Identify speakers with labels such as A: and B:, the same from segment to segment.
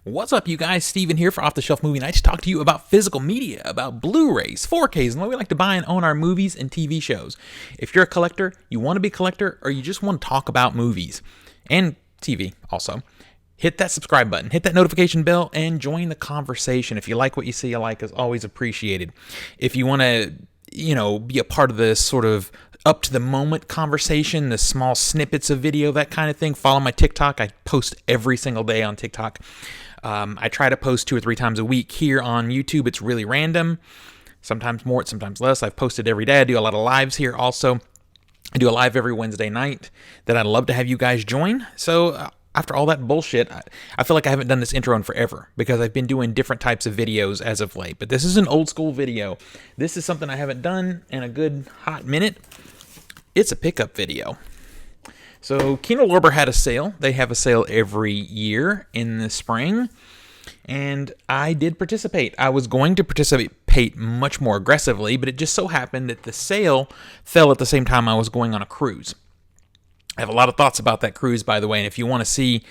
A: What's up, you guys? Steven here for Off the Shelf Movie Night to talk to you about physical media, about Blu-rays, 4Ks, and what we like to buy and own our movies and TV shows. If you're a collector, you want to be a collector, or you just want to talk about movies and TV also, hit that subscribe button, hit that notification bell, and join the conversation. If you like what you see, a like is always appreciated. If you want to, be a part of this sort of up to the moment conversation, the small snippets of video, that kind of thing, follow my TikTok. I post every single day on TikTok. I try to post 2 or 3 times a week. Here on YouTube, it's really random. Sometimes more, sometimes less. I've posted every day. I do a lot of lives here also. I do a live every Wednesday night that I'd love to have you guys join. So after all that bullshit, I feel like I haven't done this intro in forever because I've been doing different types of videos as of late. But this is an old school video. This is something I haven't done in a good hot minute. It's a pickup video. So Kino Lorber had a sale. They have a sale every year in the spring, and I did participate. I was going to participate much more aggressively, but it just so happened that the sale fell at the same time I was going on a cruise. I have a lot of thoughts about that cruise, by the way, and if you want to see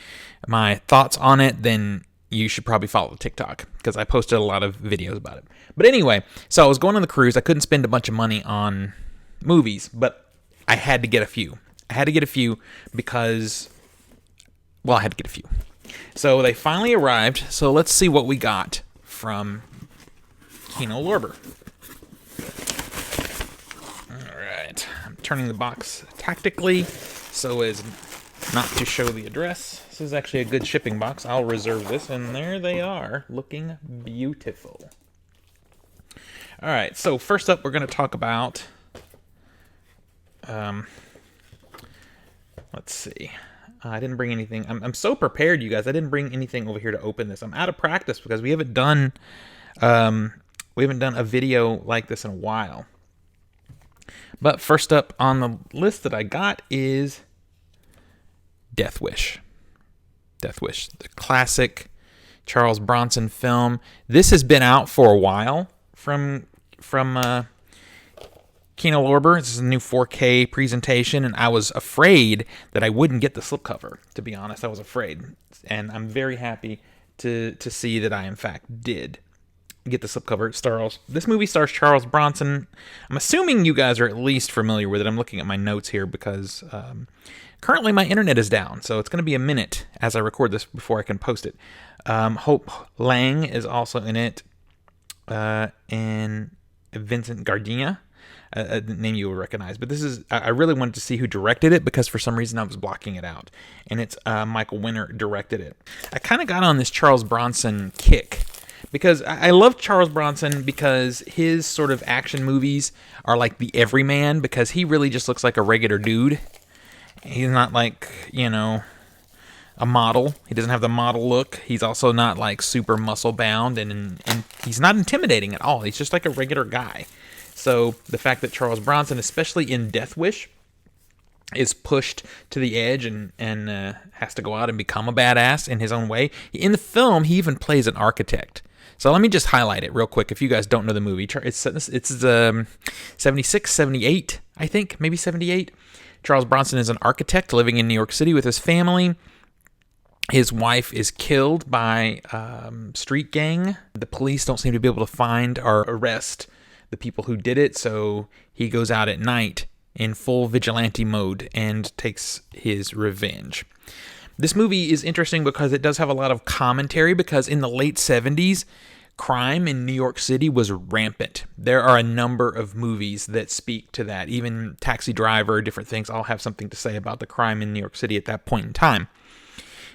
A: my thoughts on it, then you should probably follow TikTok, because I posted a lot of videos about it. But anyway, so I was going on the cruise. I couldn't spend a bunch of money on movies, but I had to get a few. I had to get a few because, I had to get a few. So they finally arrived. So let's see what we got from Kino Lorber. All right. I'm turning the box tactically so as not to show the address. This is actually a good shipping box. I'll reserve this. And there they are, looking beautiful. All right. So first up, we're going to talk about... let's see. I didn't bring anything. I'm so prepared, you guys. I didn't bring anything over here to open this. I'm out of practice because we haven't done a video like this in a while. But first up on the list that I got is Death Wish. Death Wish, the classic Charles Bronson film. This has been out for a while from Kino Lorber. This is a new 4K presentation, and I was afraid that I wouldn't get the slipcover. To be honest, I was afraid, and I'm very happy to see that I, in fact, did get the slipcover. This movie stars Charles Bronson. I'm assuming you guys are at least familiar with it. I'm looking at my notes here because currently my internet is down, so it's going to be a minute as I record this before I can post it. Hope Lang is also in it, and Vincent Gardenia. A name you will recognize, but I really wanted to see who directed it because for some reason I was blocking it out, and it's Michael Winner directed it. I kind of got on this Charles Bronson kick because I love Charles Bronson because his sort of action movies are like the everyman, because he really just looks like a regular dude. He's not like, a model. He doesn't have the model look. He's also not like super muscle bound, and he's not intimidating at all. He's just like a regular guy. So the fact that Charles Bronson, especially in Death Wish, is pushed to the edge and has to go out and become a badass in his own way. In the film, he even plays an architect. So let me just highlight it real quick if you guys don't know the movie. It's 76, 78, I think, maybe 78. Charles Bronson is an architect living in New York City with his family. His wife is killed by street gang. The police don't seem to be able to find or arrest the people who did it, so he goes out at night in full vigilante mode and takes his revenge. This movie is interesting because it does have a lot of commentary, because in the late 70s, crime in New York City was rampant. There are a number of movies that speak to that. Even Taxi Driver, different things, all have something to say about the crime in New York City at that point in time.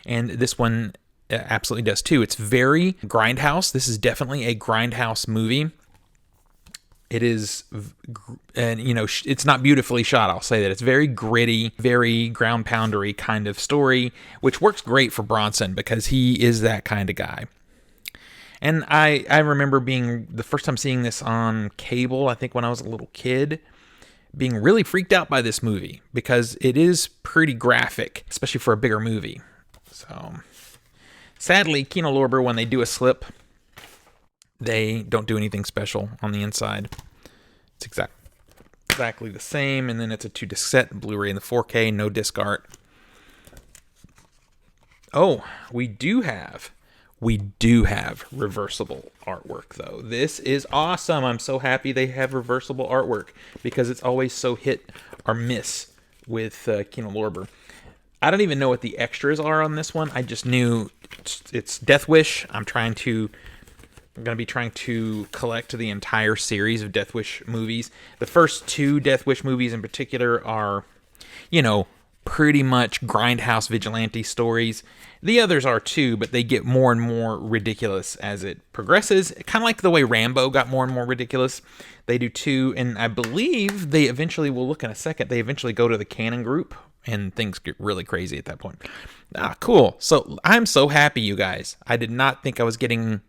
A: And this one absolutely does too. It's very grindhouse. This is definitely a grindhouse movie. It is, and it's not beautifully shot, I'll say that. It's very gritty, very ground poundery kind of story, which works great for Bronson because he is that kind of guy. And I remember being, the first time seeing this on cable, I think when I was a little kid, being really freaked out by this movie because it is pretty graphic, especially for a bigger movie. So, sadly, Kino Lorber, when they do a slip, they don't do anything special on the inside. It's exactly the same, and then it's a 2-disc set, Blu-ray and the 4K, no disc art. Oh, we do have We do have reversible artwork, though. This is awesome. I'm so happy they have reversible artwork because it's always so hit or miss with Kino Lorber. I don't even know what the extras are on this one. I just knew it's Death Wish. I'm going to be trying to collect the entire series of Death Wish movies. The first 2 Death Wish movies in particular are, pretty much grindhouse vigilante stories. The others are too, but they get more and more ridiculous as it progresses. Kind of like the way Rambo got more and more ridiculous. They do too, and I believe they eventually, we'll look in a second, they eventually go to the Canon group, and things get really crazy at that point. Cool. So I'm so happy, you guys. I did not think I was getting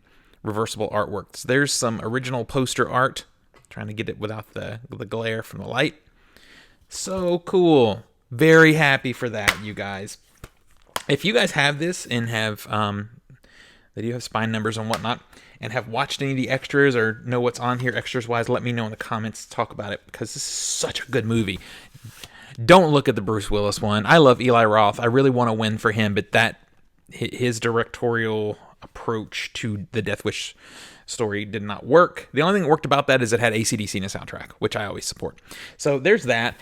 A: reversible artwork. So there's some original poster art. Trying to get it without the glare from the light. So cool. Very happy for that, you guys. If you guys have this and have, they do have spine numbers and whatnot, and have watched any of the extras or know what's on here extras-wise, let me know in the comments. Talk about it, because this is such a good movie. Don't look at the Bruce Willis one. I love Eli Roth. I really want to win for him, but his directorial approach to the Death Wish story did not work. The only thing that worked about that is it had AC/DC in the soundtrack, which I always support. So there's that.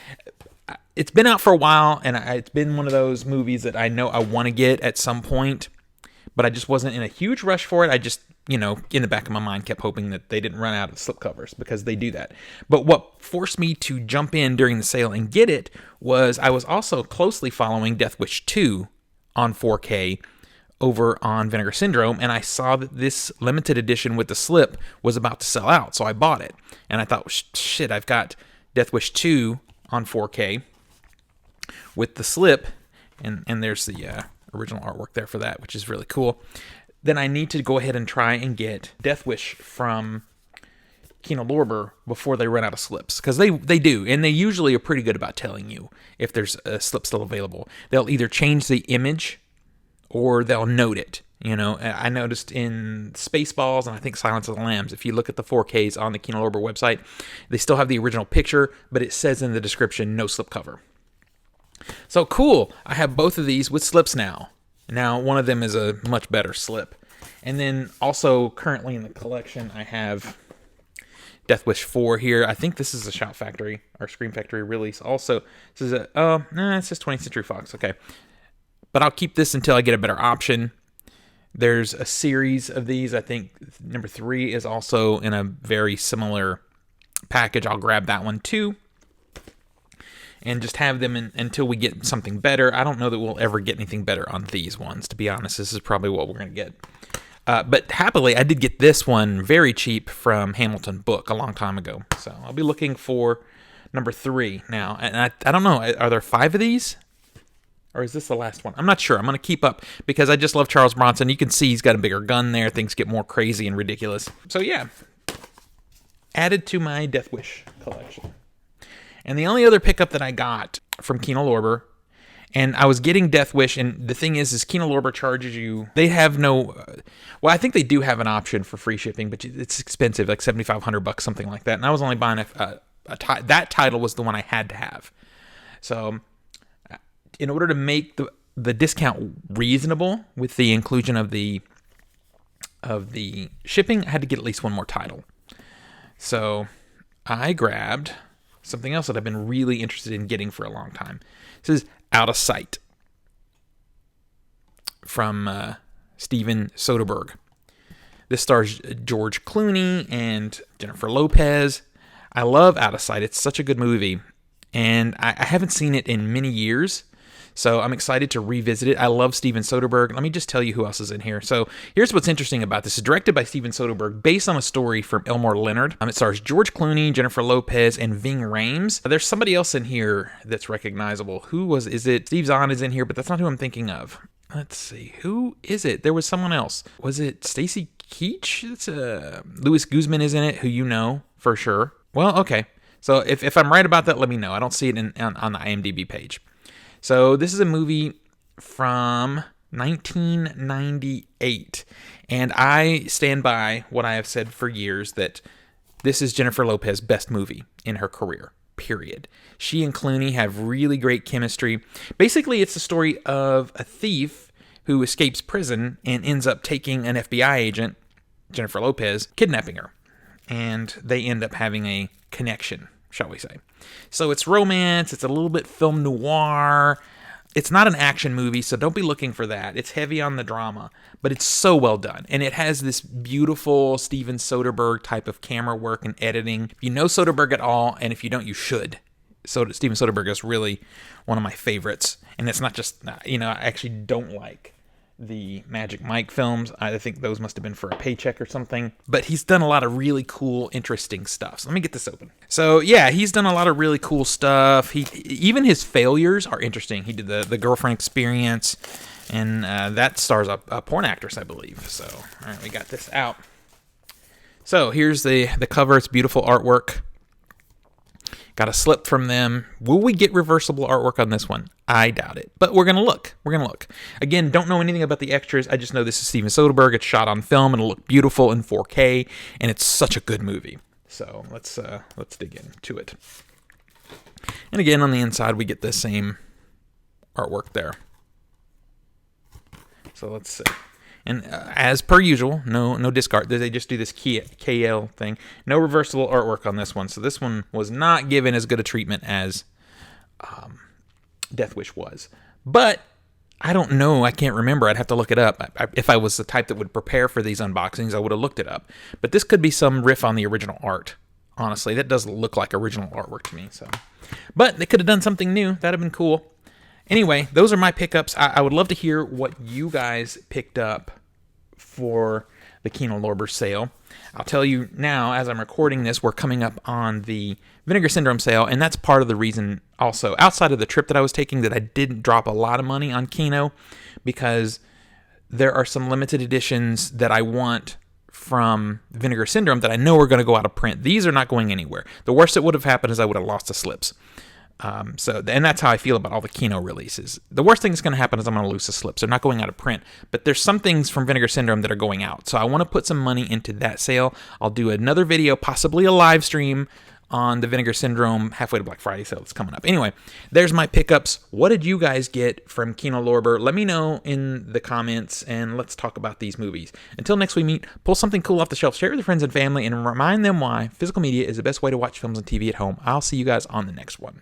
A: It's been out for a while, and it's been one of those movies that I know I want to get at some point, but I just wasn't in a huge rush for it. I just, in the back of my mind kept hoping that they didn't run out of slipcovers, because they do that. But what forced me to jump in during the sale and get it was I was also closely following Death Wish 2 on 4K over on Vinegar Syndrome, and I saw that this limited edition with the slip was about to sell out, so I bought it. And I thought, shit, I've got Death Wish 2 on 4K with the slip, and there's the original artwork there for that, which is really cool. Then I need to go ahead and try and get Death Wish from Kino Lorber before they run out of slips, because they do, and they usually are pretty good about telling you if there's a slip still available. They'll either change the image or they'll note it. I noticed in Spaceballs and I think Silence of the Lambs, if you look at the 4Ks on the Kino Lorber website, they still have the original picture, but it says in the description, no slipcover. So cool. I have both of these with slips now. Now, one of them is a much better slip. And then also currently in the collection, I have Death Wish 4 here. I think this is a Shout Factory or Scream Factory release. Also, this is it says 20th Century Fox. Okay. But I'll keep this until I get a better option. There's a series of these. I think number 3 is also in a very similar package. I'll grab that one too. And just have them until we get something better. I don't know that we'll ever get anything better on these ones, to be honest. This is probably what we're going to get. But happily, I did get this one very cheap from Hamilton Book a long time ago. So I'll be looking for number 3 now. And I don't know, are there 5 of these? Or is this the last one? I'm not sure. I'm going to keep up because I just love Charles Bronson. You can see he's got a bigger gun there. Things get more crazy and ridiculous. So yeah, added to my Death Wish collection. And the only other pickup that I got from Kino Lorber, and I was getting Death Wish, and the thing is Kino Lorber charges you, they have no, well, I think they do have an option for free shipping, but it's expensive, like $7,500, something like that. And I was only buying that title was the one I had to have. So in order to make the discount reasonable with the inclusion of the shipping, I had to get at least one more title. So I grabbed something else that I've been really interested in getting for a long time. This is Out of Sight from Steven Soderbergh. This stars George Clooney and Jennifer Lopez. I love Out of Sight. It's such a good movie. And I haven't seen it in many years, so I'm excited to revisit it. I love Steven Soderbergh. Let me just tell you who else is in here. So here's what's interesting about this. It's directed by Steven Soderbergh, based on a story from Elmore Leonard. It stars George Clooney, Jennifer Lopez, and Ving Rhames. There's somebody else in here that's recognizable. Is it? Steve Zahn is in here, but that's not who I'm thinking of. Let's see. Who is it? There was someone else. Was it Stacy Keach? Luis Guzman is in it, who you know for sure. Well, okay. So if I'm right about that, let me know. I don't see it on the IMDb page. So this is a movie from 1998. And I stand by what I have said for years, that this is Jennifer Lopez's best movie in her career, period. She and Clooney have really great chemistry. Basically, it's the story of a thief who escapes prison and ends up taking an FBI agent, Jennifer Lopez, kidnapping her. And they end up having a connection, shall we say. So it's romance, it's a little bit film noir. It's not an action movie, so don't be looking for that. It's heavy on the drama, but it's so well done. And it has this beautiful Steven Soderbergh type of camera work and editing. If you know Soderbergh at all, and if you don't, you should. So Steven Soderbergh is really one of my favorites. And it's not just, I actually don't like the Magic Mike films. I think those must have been for a paycheck or something. But he's done a lot of really cool, interesting stuff. So let me get this open. So yeah, he's done a lot of really cool stuff. Even his failures are interesting. He did the Girlfriend Experience, and that stars a porn actress, I believe. So all right, we got this out. So here's the cover. It's beautiful artwork. Got a slip from them. Will we get reversible artwork on this one? I doubt it, but we're going to look. Again, don't know anything about the extras. I just know this is Steven Soderbergh. It's shot on film. It'll look beautiful in 4K, and it's such a good movie. So let's dig into it. And again, on the inside, we get the same artwork there. So let's see. And as per usual, no discard. They just do this KL thing. No reversible artwork on this one. So this one was not given as good a treatment as Death Wish was. But I don't know. I can't remember. I'd have to look it up. If I was the type that would prepare for these unboxings, I would have looked it up. But this could be some riff on the original art. Honestly, that does look like original artwork to me. So, but they could have done something new. That'd have been cool. Anyway, those are my pickups. I would love to hear what you guys picked up for the Kino Lorber sale. I'll tell you now, as I'm recording this, we're coming up on the Vinegar Syndrome sale, and that's part of the reason also, outside of the trip that I was taking, that I didn't drop a lot of money on Kino, because there are some limited editions that I want from Vinegar Syndrome that I know are going to go out of print. These are not going anywhere. The worst that would have happened is I would have lost the slips. And that's how I feel about all the Kino releases. The worst thing that's going to happen is I'm going to lose the slips. They're not going out of print, but there's some things from Vinegar Syndrome that are going out. So I want to put some money into that sale. I'll do another video, possibly a live stream on the Vinegar Syndrome halfway to Black Friday sale that's coming up. Anyway, there's my pickups. What did you guys get from Kino Lorber? Let me know in the comments, and let's talk about these movies. Until next we meet, pull something cool off the shelf, share it with your friends and family, and remind them why physical media is the best way to watch films and TV at home. I'll see you guys on the next one.